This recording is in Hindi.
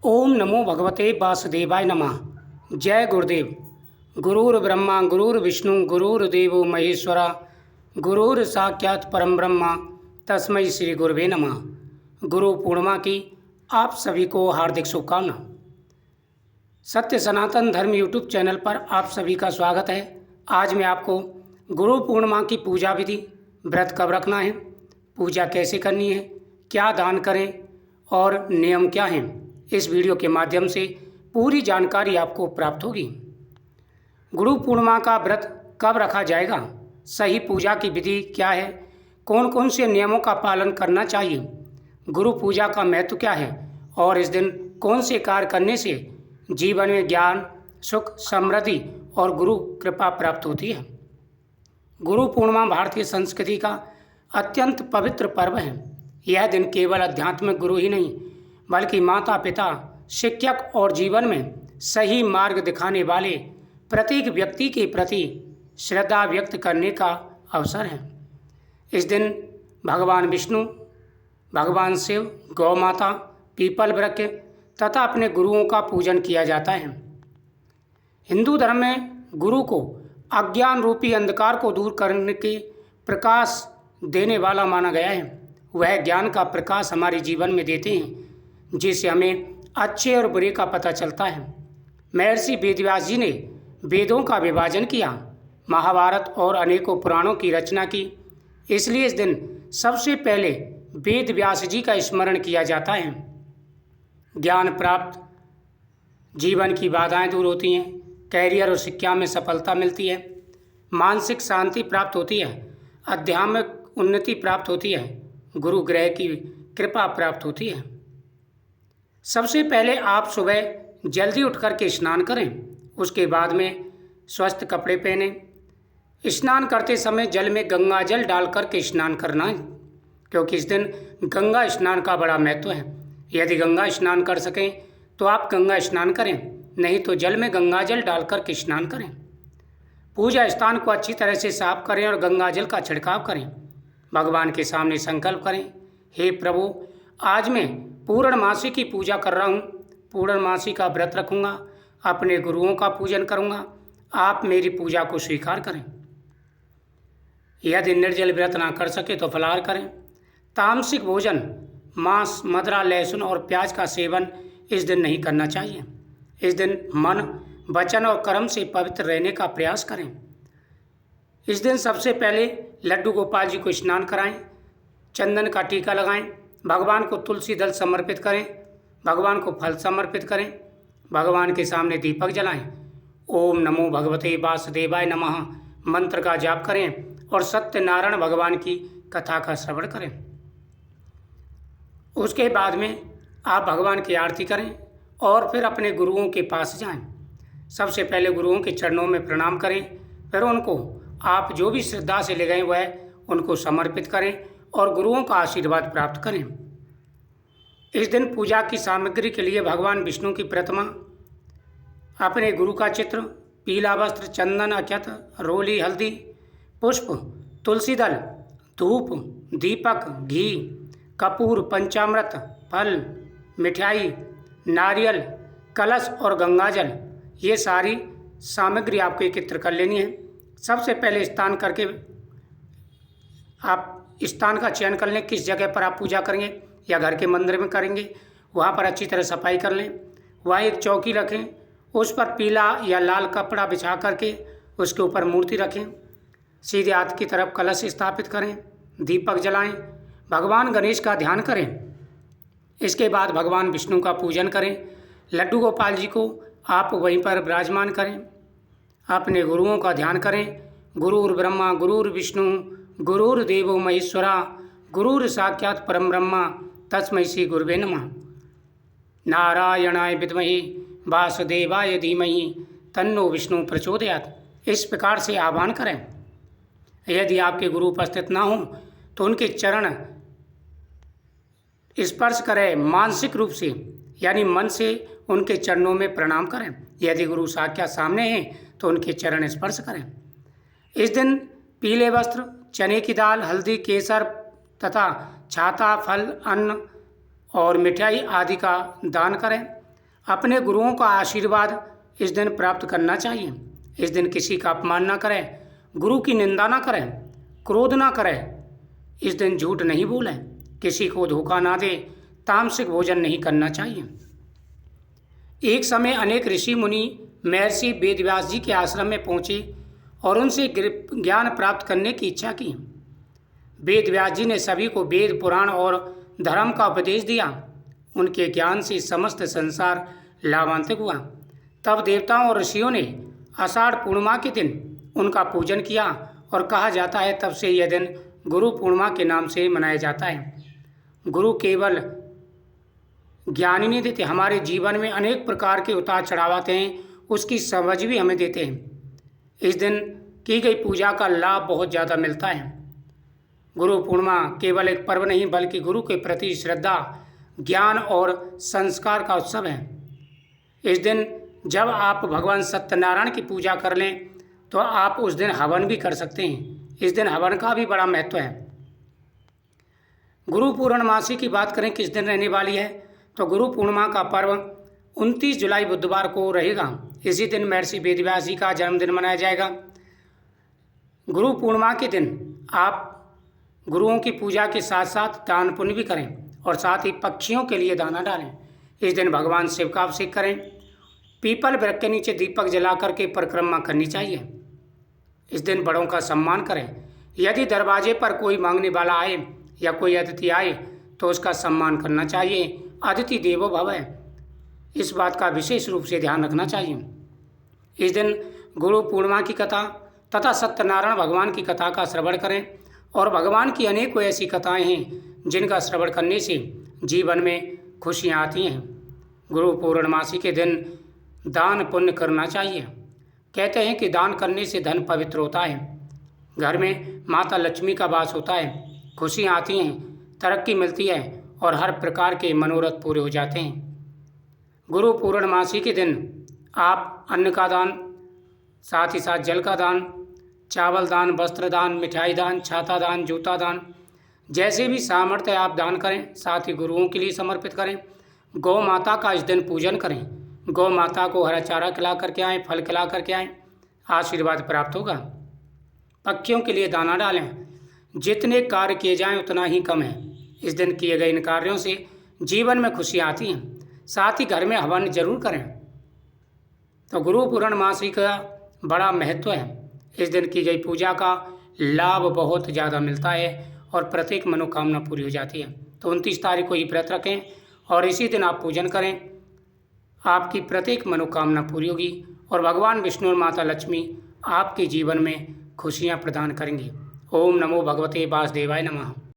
ओम नमो भगवते वासुदेवाय नमः। जय गुरुदेव। गुरुर्ब्रह्मा गुरुर्विष्णु गुरुर्देवो महेश्वरा गुरुर साक्षात् परम ब्रह्मा तस्मै श्री गुरुवे नमः। गुरु पूर्णिमा की आप सभी को हार्दिक शुभकामना। सत्य सनातन धर्म यूट्यूब चैनल पर आप सभी का स्वागत है। आज मैं आपको गुरु पूर्णिमा की पूजा विधि, व्रत कब रखना है, पूजा कैसे करनी है, क्या दान करें और नियम क्या हैं, इस वीडियो के माध्यम से पूरी जानकारी आपको प्राप्त होगी। गुरु पूर्णिमा का व्रत कब रखा जाएगा, सही पूजा की विधि क्या है, कौन कौन से नियमों का पालन करना चाहिए, गुरु पूजा का महत्व क्या है और इस दिन कौन से कार्य करने से जीवन में ज्ञान, सुख, समृद्धि और गुरु कृपा प्राप्त होती है। गुरु पूर्णिमा भारतीय संस्कृति का अत्यंत पवित्र पर्व है। यह दिन केवल आध्यात्मिक गुरु ही नहीं बल्कि माता पिता, शिक्षक और जीवन में सही मार्ग दिखाने वाले प्रत्येक व्यक्ति के प्रति श्रद्धा व्यक्त करने का अवसर है। इस दिन भगवान विष्णु, भगवान शिव, गौ माता, पीपल वृक्ष तथा अपने गुरुओं का पूजन किया जाता है। हिंदू धर्म में गुरु को अज्ञान रूपी अंधकार को दूर करने के प्रकाश देने वाला माना गया है। वह ज्ञान का प्रकाश हमारे जीवन में देते हैं जिससे हमें अच्छे और बुरे का पता चलता है। महर्षि वेदव्यास जी ने वेदों का विभाजन किया, महाभारत और अनेकों पुराणों की रचना की। इसलिए इस दिन सबसे पहले वेद व्यास जी का स्मरण किया जाता है। ज्ञान प्राप्त जीवन की बाधाएं दूर होती हैं, कैरियर और शिक्षा में सफलता मिलती है, मानसिक शांति प्राप्त होती है, आध्यात्मिक उन्नति प्राप्त होती है, गुरु ग्रह की कृपा प्राप्त होती है। सबसे पहले आप सुबह जल्दी उठ कर के स्नान करें। उसके बाद में स्वस्थ कपड़े पहने। स्नान करते समय जल में गंगा जल डाल कर के स्नान करना है, क्योंकि इस दिन गंगा स्नान का बड़ा महत्व है। यदि गंगा स्नान कर सकें तो आप गंगा स्नान करें, नहीं तो जल में गंगा जल डाल कर के स्नान करें। पूजा स्थान को अच्छी तरह से साफ करें और गंगा जल का छिड़काव करें। भगवान के सामने संकल्प करें, हे प्रभु, आज मैं पूर्णमासी की पूजा कर रहा हूँ, पूर्णमासी का व्रत रखूँगा, अपने गुरुओं का पूजन करूँगा, आप मेरी पूजा को स्वीकार करें। यदि निर्जल व्रत ना कर सके तो फलाहार करें। तामसिक भोजन, मांस, मदिरा, लहसुन और प्याज का सेवन इस दिन नहीं करना चाहिए। इस दिन मन, वचन और कर्म से पवित्र रहने का प्रयास करें। इस दिन सबसे पहले लड्डू गोपाल जी को स्नान कराएं, चंदन का टीका लगाएं, भगवान को तुलसी दल समर्पित करें, भगवान को फल समर्पित करें, भगवान के सामने दीपक जलाएं, ओम नमो भगवते वासुदेवाय नमः मंत्र का जाप करें और सत्यनारायण भगवान की कथा का श्रवण करें। उसके बाद में आप भगवान की आरती करें और फिर अपने गुरुओं के पास जाएं। सबसे पहले गुरुओं के चरणों में प्रणाम करें, फिर उनको आप जो भी श्रद्धा से ले गए वह उनको समर्पित करें और गुरुओं का आशीर्वाद प्राप्त करें। इस दिन पूजा की सामग्री के लिए भगवान विष्णु की प्रतिमा, अपने गुरु का चित्र, पीला वस्त्र, चंदन, अक्षत, रोली, हल्दी, पुष्प, तुलसी दल, धूप, दीपक, घी, कपूर, पंचामृत, फल, मिठाई, नारियल, कलश और गंगाजल, ये सारी सामग्री आपको एकत्र कर लेनी है। सबसे पहले स्नान करके आप स्थान का चयन कर लें, किस जगह पर आप पूजा करेंगे, या घर के मंदिर में करेंगे, वहाँ पर अच्छी तरह सफाई कर लें। वहाँ एक चौकी रखें, उस पर पीला या लाल कपड़ा बिछा करके उसके ऊपर मूर्ति रखें। सीधे हाथ की तरफ कलश स्थापित करें, दीपक जलाएं, भगवान गणेश का ध्यान करें। इसके बाद भगवान विष्णु का पूजन करें। लड्डू गोपाल जी को आप वहीं पर विराजमान करें। अपने गुरुओं का ध्यान करें। गुरुर्ब्रह्मा गुरुर्विष्णु गुरुर्देवो महेश्वरा गुरुर साक्षात् परम ब्रह्मा तस्मै श्री गुरुवे नमः। नारायणाय विद्महे वासुदेवाय धीमहि तन्नो विष्णु प्रचोदयात्। इस प्रकार से आह्वान करें। यदि आपके गुरु उपस्थित ना हो तो उनके चरण स्पर्श करें, मानसिक रूप से यानी मन से उनके चरणों में प्रणाम करें। यदि गुरु साक्षात सामने हैं तो उनके चरण स्पर्श करें। इस दिन पीले वस्त्र, चने की दाल, हल्दी, केसर तथा छाता, फल, अन्न और मिठाई आदि का दान करें। अपने गुरुओं का आशीर्वाद इस दिन प्राप्त करना चाहिए। इस दिन किसी का अपमान ना करें, गुरु की निंदा ना करें, क्रोध ना करें। इस दिन झूठ नहीं बोलें, किसी को धोखा ना दे, तामसिक भोजन नहीं करना चाहिए। एक समय अनेक ऋषि मुनि महर्षि वेदव्यास जी के आश्रम में पहुंचे और उनसे ज्ञान प्राप्त करने की इच्छा की। वेदव्यास जी ने सभी को वेद, पुराण और धर्म का उपदेश दिया। उनके ज्ञान से समस्त संसार लाभान्वित हुआ। तब देवताओं और ऋषियों ने आषाढ़ पूर्णिमा के दिन उनका पूजन किया और कहा जाता है तब से यह दिन गुरु पूर्णिमा के नाम से मनाया जाता है। गुरु केवल ज्ञान ही नहीं देते, हमारे जीवन में अनेक प्रकार के उतार चढ़ाव आते हैं, उसकी समझ भी हमें देते हैं। इस दिन की गई पूजा का लाभ बहुत ज़्यादा मिलता है। गुरु पूर्णिमा केवल एक पर्व नहीं बल्कि गुरु के प्रति श्रद्धा, ज्ञान और संस्कार का उत्सव है। इस दिन जब आप भगवान सत्यनारायण की पूजा कर लें तो आप उस दिन हवन भी कर सकते हैं। इस दिन हवन का भी बड़ा महत्व है। गुरु पूर्णमासी की बात करें किस दिन रहने वाली है, तो गुरु पूर्णिमा का पर्व 29 जुलाई बुधवार को रहेगा। इसी दिन महर्षि वेदव्यास जी का जन्मदिन मनाया जाएगा। गुरु पूर्णिमा के दिन आप गुरुओं की पूजा के साथ साथ दान पुण्य भी करें और साथ ही पक्षियों के लिए दाना डालें। इस दिन भगवान शिव का अभिषेक करें। पीपल वृक्ष के नीचे दीपक जला करके परिक्रमा करनी चाहिए। इस दिन बड़ों का सम्मान करें। यदि दरवाजे पर कोई मांगने वाला आए या कोई अतिथि आए तो उसका सम्मान करना चाहिए। अतिथि देवो भव है, इस बात का विशेष रूप से ध्यान रखना चाहिए। इस दिन गुरु पूर्णिमा की कथा तथा सत्यनारायण भगवान की कथा का श्रवण करें और भगवान की अनेकों ऐसी कथाएं हैं जिनका श्रवण करने से जीवन में खुशियाँ आती हैं। गुरु पूर्णमासी के दिन दान पुण्य करना चाहिए। कहते हैं कि दान करने से धन पवित्र होता है, घर में माता लक्ष्मी का वास होता है, खुशियाँ आती हैं, तरक्की मिलती है और हर प्रकार के मनोरथ पूरे हो जाते हैं। गुरु पूर्णमासी के दिन आप अन्न का दान, साथ ही साथ जल का दान, चावल दान, वस्त्र दान, मिठाई दान, छाता दान, जूता दान, जैसे भी सामर्थ्य आप दान करें, साथ ही गुरुओं के लिए समर्पित करें। गौ माता का इस दिन पूजन करें। गौ माता को हरा चारा खिला करके आएँ, फल खिला करके आएँ, आशीर्वाद प्राप्त होगा। पक्षियों के लिए दाना डालें। जितने कार्य किए जाएं उतना ही कम है। इस दिन किए गए इन कार्यों से जीवन में खुशियाँ आती हैं। साथ ही घर में हवन जरूर करें। तो गुरु पूर्णमासी का बड़ा महत्व है। इस दिन की गई पूजा का लाभ बहुत ज़्यादा मिलता है और प्रत्येक मनोकामना पूरी हो जाती है। तो 29 तारीख को ये व्रत रखें और इसी दिन आप पूजन करें। आपकी प्रत्येक मनोकामना पूरी होगी और भगवान विष्णु और माता लक्ष्मी आपके जीवन में खुशियाँ प्रदान करेंगे। ओम नमो भगवते वासुदेवाय नमः।